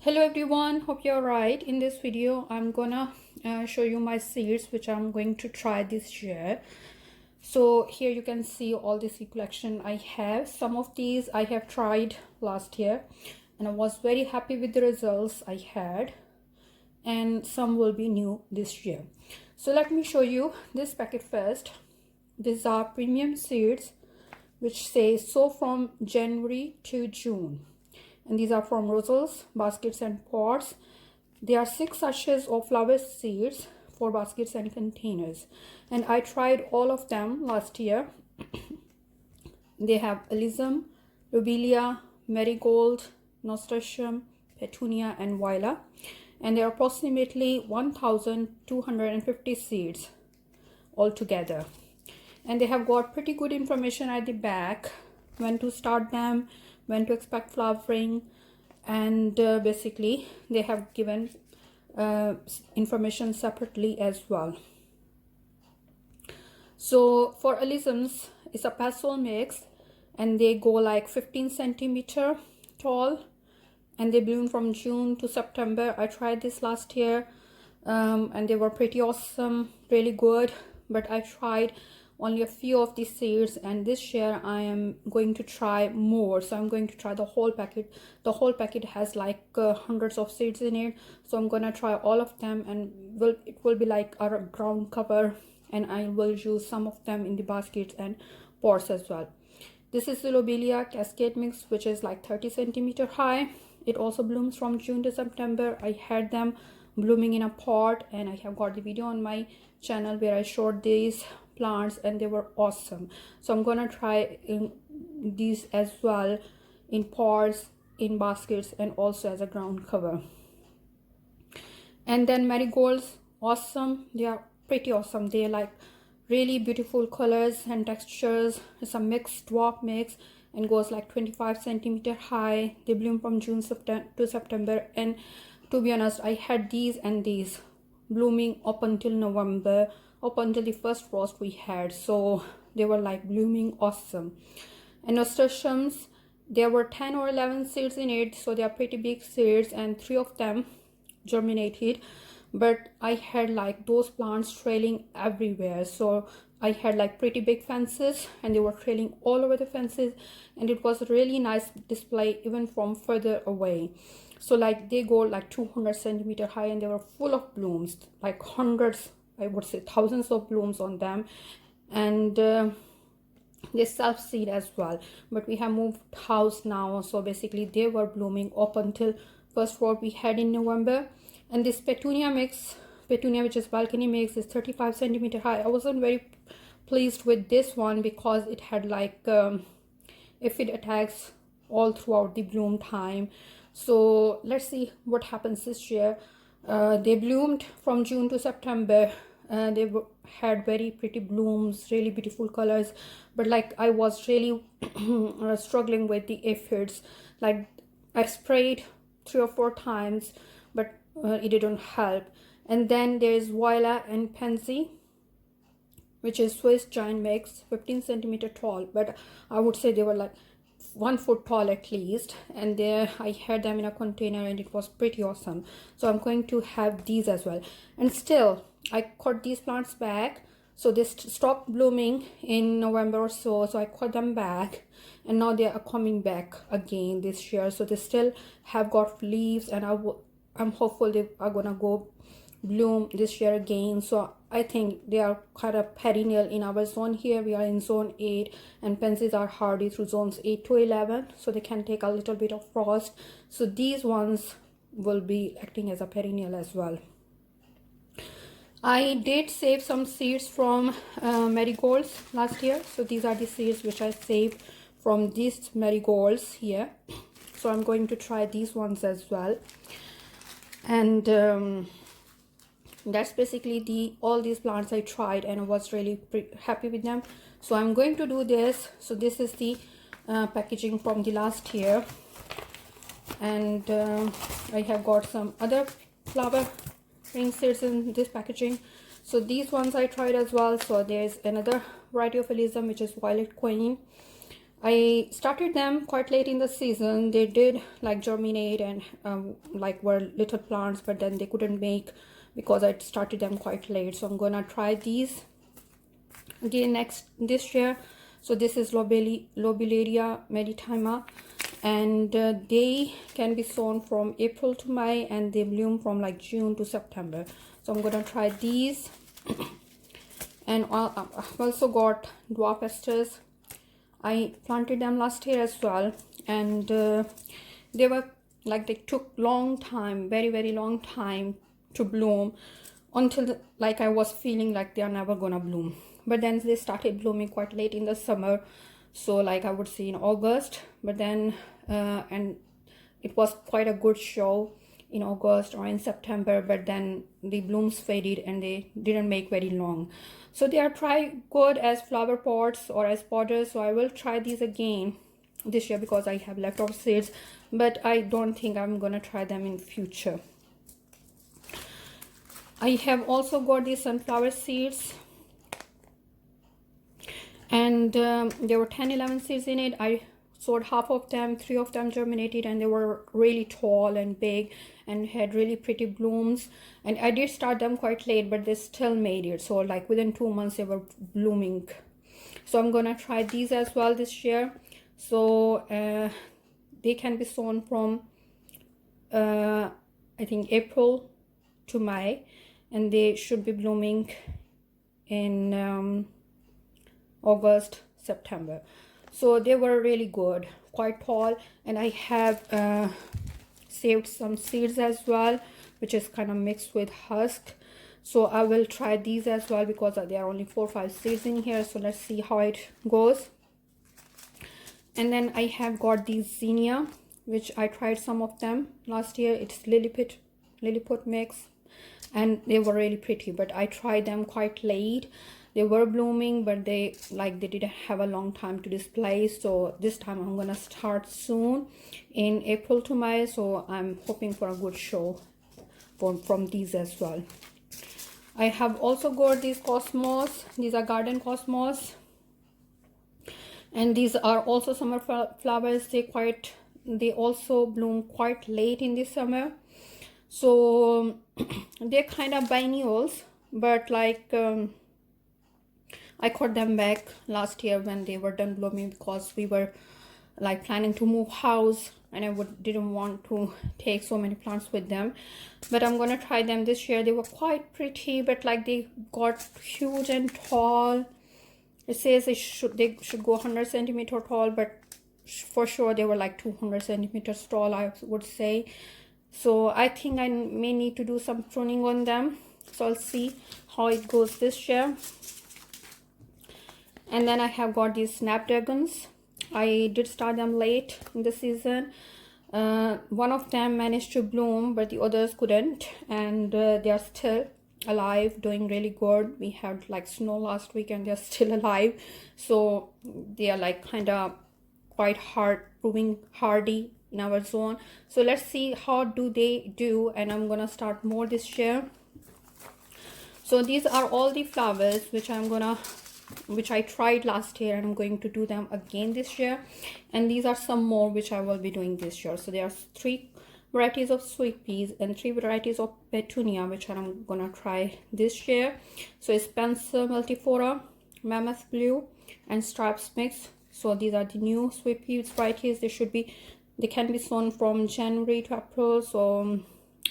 Hello everyone, hope you're right. In this video I'm gonna show you my seeds which I'm going to try this year. So here you can see all the seed collection I have. Some of these I have tried last year and I was very happy with the results I had, and some will be new this year. So let me show you this packet first. These are premium seeds which say sow from January to June, and these are from Marigolds baskets and pots. There are 6 sachets of flower seeds for baskets and containers, and I tried all of them last year. They have Elysium, Lobelia, Marigold, Nasturtium, Petunia and Viola, and there are approximately 1250 seeds altogether. And they have got pretty good information at the back, when to start them, when to expect flowering, and basically they have given information separately as well. So for Elysiums, it's a pastel mix, and they go like 15 centimeter tall, and they bloom from June to September. I tried this last year and they were pretty awesome, really good, but I tried only a few of these seeds, and this year I am going to try more. So I'm going to try the whole packet. The whole packet has like hundreds of seeds in it, so I'm gonna try all of them, and it will be like a ground cover, and I will use some of them in the baskets and pots as well. This is the Lobelia Cascade mix, which is like 30 centimeter high. It also blooms from June to September. I had them blooming in a pot, and I have got the video on my channel where I showed these plants and they were awesome. So I'm gonna try these as well in pots, in baskets, and also as a ground cover. And then marigolds, awesome. They are pretty awesome. They're like really beautiful colors and textures. It's a mixed dwarf mix and goes like 25 centimeter high. They bloom from June to September, and to be honest, I had these and these blooming up until November, up until the first frost we had. So they were like blooming awesome. And nasturtiums, there were 10 or 11 seeds in it, so they are pretty big seeds, and 3 of them germinated, but I had like those plants trailing everywhere. So I had like pretty big fences, and they were trailing all over the fences, and it was a really nice display even from further away. So like they go like 200 centimeter high, and they were full of blooms, like hundreds, I would say thousands of blooms on them. And they self seed as well, but we have moved house now, so basically they were blooming up until first frost we had in November. And this petunia mix, petunia which is balcony mix, is 35 centimeter high. I wasn't very pleased with this one because it had like aphid attacks all throughout the bloom time. So let's see what happens this year. They bloomed from June to September. They had very pretty blooms, really beautiful colors, but like I was really struggling with the aphids. Like I sprayed 3 or 4 times, but it didn't help. And then there is Viola and Pansy, which is Swiss giant mix, 15 centimeter tall, but I would say they were like 1 foot tall at least. And there I had them in a container, and it was pretty awesome. So I'm going to have these as well. And still I cut these plants back, so they stopped blooming in November or so, so I cut them back, and now they are coming back again this year. So they still have got leaves, and I'm hopeful they are gonna go bloom this year again. So I think they are kind of perennial in our zone here. We are in zone 8, and pansies are hardy through zones 8 to 11, so they can take a little bit of frost. So these ones will be acting as a perennial as well. I did save some seeds from marigolds last year, so these are the seeds which I saved from these marigolds here. So I'm going to try these ones as well. And that's basically all these plants I tried, and I was really happy with them. So I'm going to do this. So this is the packaging from the last year, and I have got some other flower ring seeds in this packaging. So these ones I tried as well. So there's another variety of Elysium, which is Violet Queen. I started them quite late in the season. They did like germinate and like were little plants, but then they couldn't make because I started them quite late. So I'm gonna try these again this year. So this is Lobelia maritima, and they can be sown from April to May, and they bloom from like June to September. So I'm gonna try these. And I've also got dwarf asters. I planted them last year as well, and they were like, they took long time, very long time to bloom, until like I was feeling like they are never gonna bloom. But then they started blooming quite late in the summer, so like I would say in August. But then and it was quite a good show in August or in September, but then the blooms faded and they didn't make very long. So they are good as flower pots or as potters. So I will try these again this year because I have leftover seeds, but I don't think I'm gonna try them in future. I have also got these sunflower seeds, and there were 10-11 seeds in it. I sowed half of them, 3 of them germinated, and they were really tall and big and had really pretty blooms. And I did start them quite late, but they still made it. So like within 2 months they were blooming. So I'm gonna try these as well this year. So they can be sown from I think April to May, and they should be blooming in August, September. So they were really good, quite tall. And I have saved some seeds as well, which is kind of mixed with husk. So I will try these as well because there are only 4 or 5 seeds in here. So let's see how it goes. And then I have got these Xenia, which I tried some of them last year. It's Lilliput mix, and they were really pretty, but I tried them quite late. They were blooming, but they didn't have a long time to display. So this time I'm gonna start soon in April to May. So I'm hoping for a good show from these as well. I have also got these cosmos. These are garden cosmos, and these are also summer flowers. They also bloom quite late in the summer. So they're kind of biennials, but like I caught them back last year when they were done blooming, because we were like planning to move house, and I didn't want to take so many plants with them. But I'm gonna try them this year. They were quite pretty, but like they got huge and tall. It says they should go 100 centimeter tall, but for sure they were like 200 centimeters tall, I would say. So I think I may need to do some pruning on them. So I'll see how it goes this year. And then I have got these Snapdragons. I did start them late in the season. One of them managed to bloom, but the others couldn't, and they are still alive, doing really good. We had like snow last week and they're still alive. So they are like kind of quite proving hardy in our zone. So let's see how do they do, and I'm gonna start more this year. So these are all the flowers which I tried last year, and I'm going to do them again this year. And these are some more which I will be doing this year. So there are 3 varieties of sweet peas and 3 varieties of petunia, which I'm gonna try this year. So it's Spencer multiflora, mammoth blue, and stripes mix. So these are the new sweet peas varieties. They can be sown from January to April. So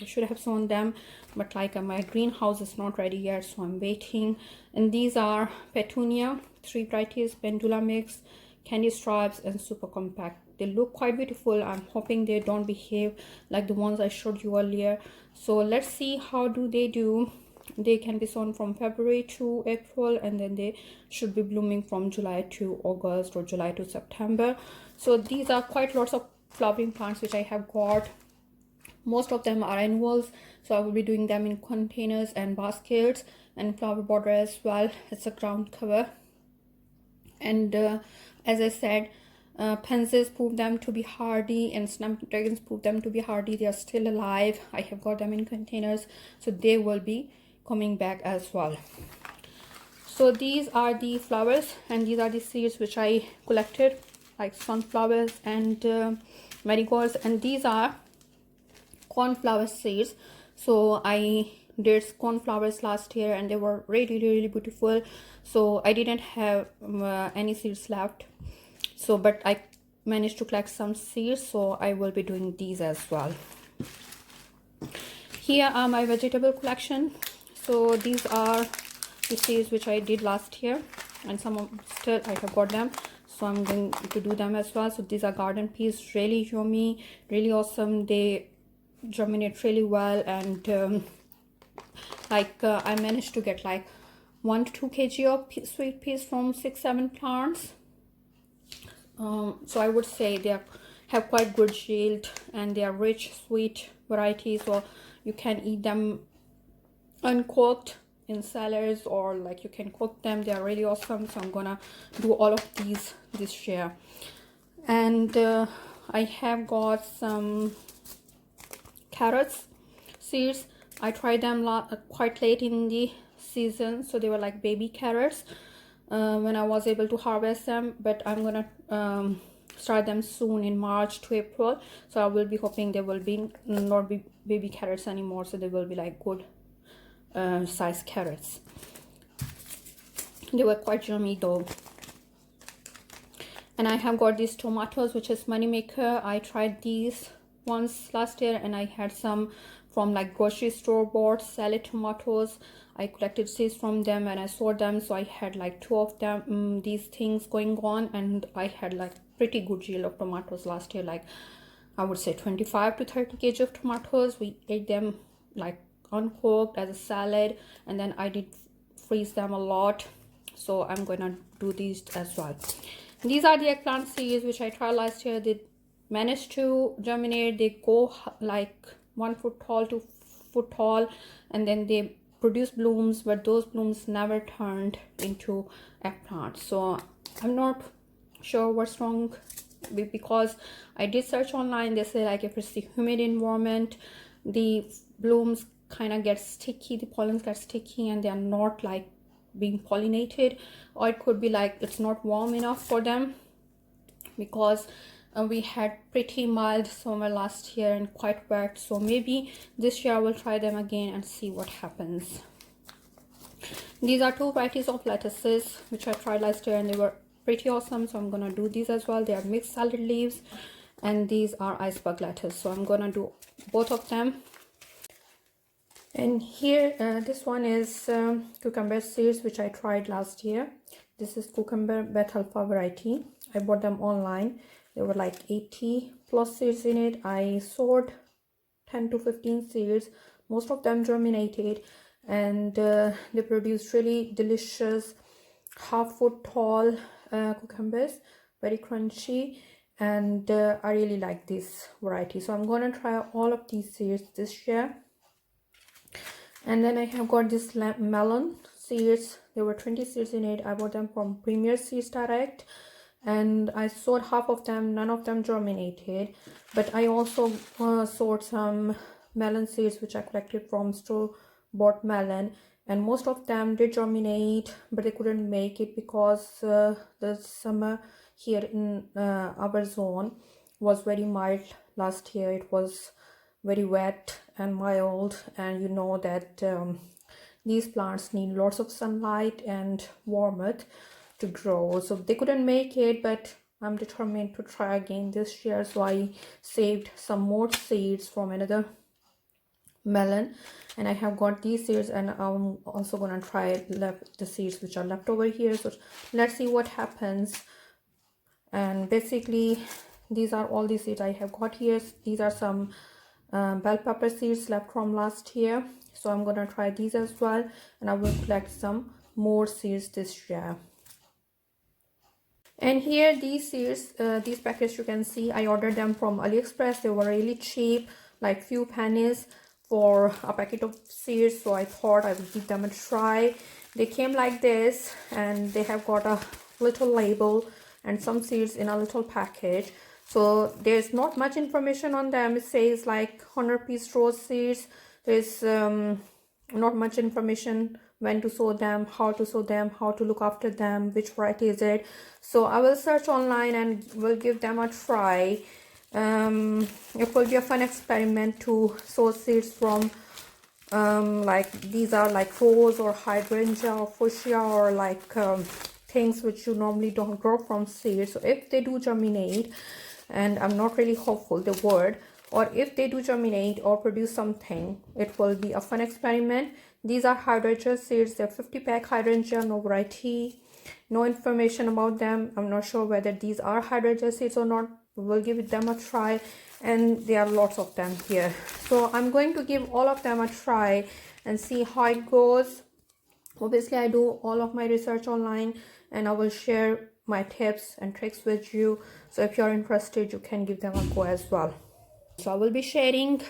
I should have sown them, but like my greenhouse is not ready yet, so I'm waiting. And these are petunia, 3 varieties: pendula mix, candy stripes, and super compact. They look quite beautiful. I'm hoping they don't behave like the ones I showed you earlier. So let's see how do they do. They can be sown from February to April, and then they should be blooming from July to August or July to September. So these are quite lots of flowering plants which I have got. Most of them are annuals, so I will be doing them in containers and baskets and flower border as well. It's a ground cover. And as I said, pansies prove them to be hardy, and snapdragons prove them to be hardy. They are still alive. I have got them in containers, so they will be coming back as well. So these are the flowers, and these are the seeds which I collected like sunflowers and marigolds, and these are cornflower seeds. So I did cornflowers last year and they were really beautiful, so I didn't have any seeds left, so but I managed to collect some seeds, so I will be doing these as well. Here are my vegetable collection. So these are the seeds which I did last year, and some of still I have got them, so I'm going to do them as well. So these are garden peas, really yummy, really awesome. They germinate really well, and I managed to get like 1 to 2 kg of sweet peas from 6-7 plants. So I would say they have quite good yield, and they are rich sweet varieties, so you can eat them uncooked in salads, or like you can cook them. They are really awesome, so I'm gonna do all of these this year. And I have got some carrots seeds. I tried them quite late in the season, so they were like baby carrots when I was able to harvest them, but I'm gonna start them soon in March to April, so I will be hoping they will be not be baby carrots anymore, so they will be like good size carrots. They were quite yummy though. And I have got these tomatoes, which is moneymaker. I tried these once last year, and I had some from like grocery store bought salad tomatoes. I collected seeds from them and I sowed them, so I had like 2 of them, these things going on, and I had like pretty good yield of tomatoes last year, like I would say 25 to 30 kg of tomatoes. We ate them like uncooked as a salad, and then I did freeze them a lot, so I'm gonna do these as well. These are the eggplant seeds which I tried last year. They managed to germinate. They go like 1 foot tall to foot tall, and then they produce blooms, but those blooms never turned into eggplants. So I'm not sure what's wrong, because I did search online. They say like if it's the humid environment, the blooms kind of get sticky, the pollens get sticky, and they are not like being pollinated. Or it could be like it's not warm enough for them, because we had pretty mild summer last year and quite wet, so maybe this year I will try them again and see what happens. These are 2 varieties of lettuces which I tried last year, and they were pretty awesome, so I'm gonna do these as well. They are mixed salad leaves, and these are iceberg lettuce, so I'm gonna do both of them. And here this one is cucumber seeds which I tried last year. This is cucumber Beth Alpha variety. I bought them online. There were like 80 plus seeds in it. I sowed 10 to 15 seeds. Most of them germinated, and they produced really delicious half-foot tall cucumbers, very crunchy, and I really like this variety. So I'm gonna try all of these seeds this year. And then I have got this melon seeds. There were 20 seeds in it. I bought them from Premier Seeds Direct, and I sowed half of them. None of them germinated, but I also sowed some melon seeds which I collected from store-bought melon, and most of them did germinate, but they couldn't make it because the summer here in our zone was very mild last year. It was very wet and mild, and you know that these plants need lots of sunlight and warmth to grow, so they couldn't make it. But I'm determined to try again this year, so I saved some more seeds from another melon, and I have got these seeds, and I'm also gonna try the seeds which are left over here. So let's see what happens. And basically these are all the seeds I have got here. These are some bell pepper seeds left from last year, so I'm gonna try these as well, and I will collect some more seeds this year. And here these seeds, these packets, you can see I ordered them from AliExpress. They were really cheap, like few pennies for a packet of seeds, so I thought I would give them a try. They came like this, and they have got a little label and some seeds in a little package. So there's not much information on them. It says like 100 piece rose seeds. There's not much information when to sow them, how to sow them, how to look after them, which variety is it. So I will search online and will give them a try. It will be a fun experiment to sow seeds from like these are like rose or hydrangea or fuchsia or like things which you normally don't grow from seeds. So if they do germinate, and I'm not really hopeful they would, or if they do germinate or produce something, it will be a fun experiment. These are hydrangea seeds. They're 50 pack hydrangea, no variety, no information about them. I'm not sure whether these are hydrangea seeds or not. We'll give them a try, and there are lots of them here. So I'm going to give all of them a try and see how it goes. Obviously I do all of my research online, and I will share my tips and tricks with you. So if you're interested, you can give them a go as well. So I will be sharing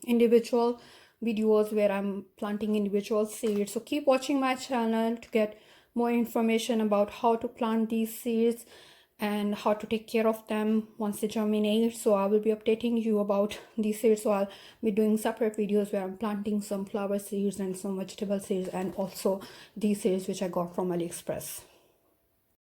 individual videos where I'm planting individual seeds. So keep watching my channel to get more information about how to plant these seeds and how to take care of them once they germinate. So I will be updating you about these seeds. So I'll be doing separate videos where I'm planting some flower seeds and some vegetable seeds, and also these seeds which I got from AliExpress.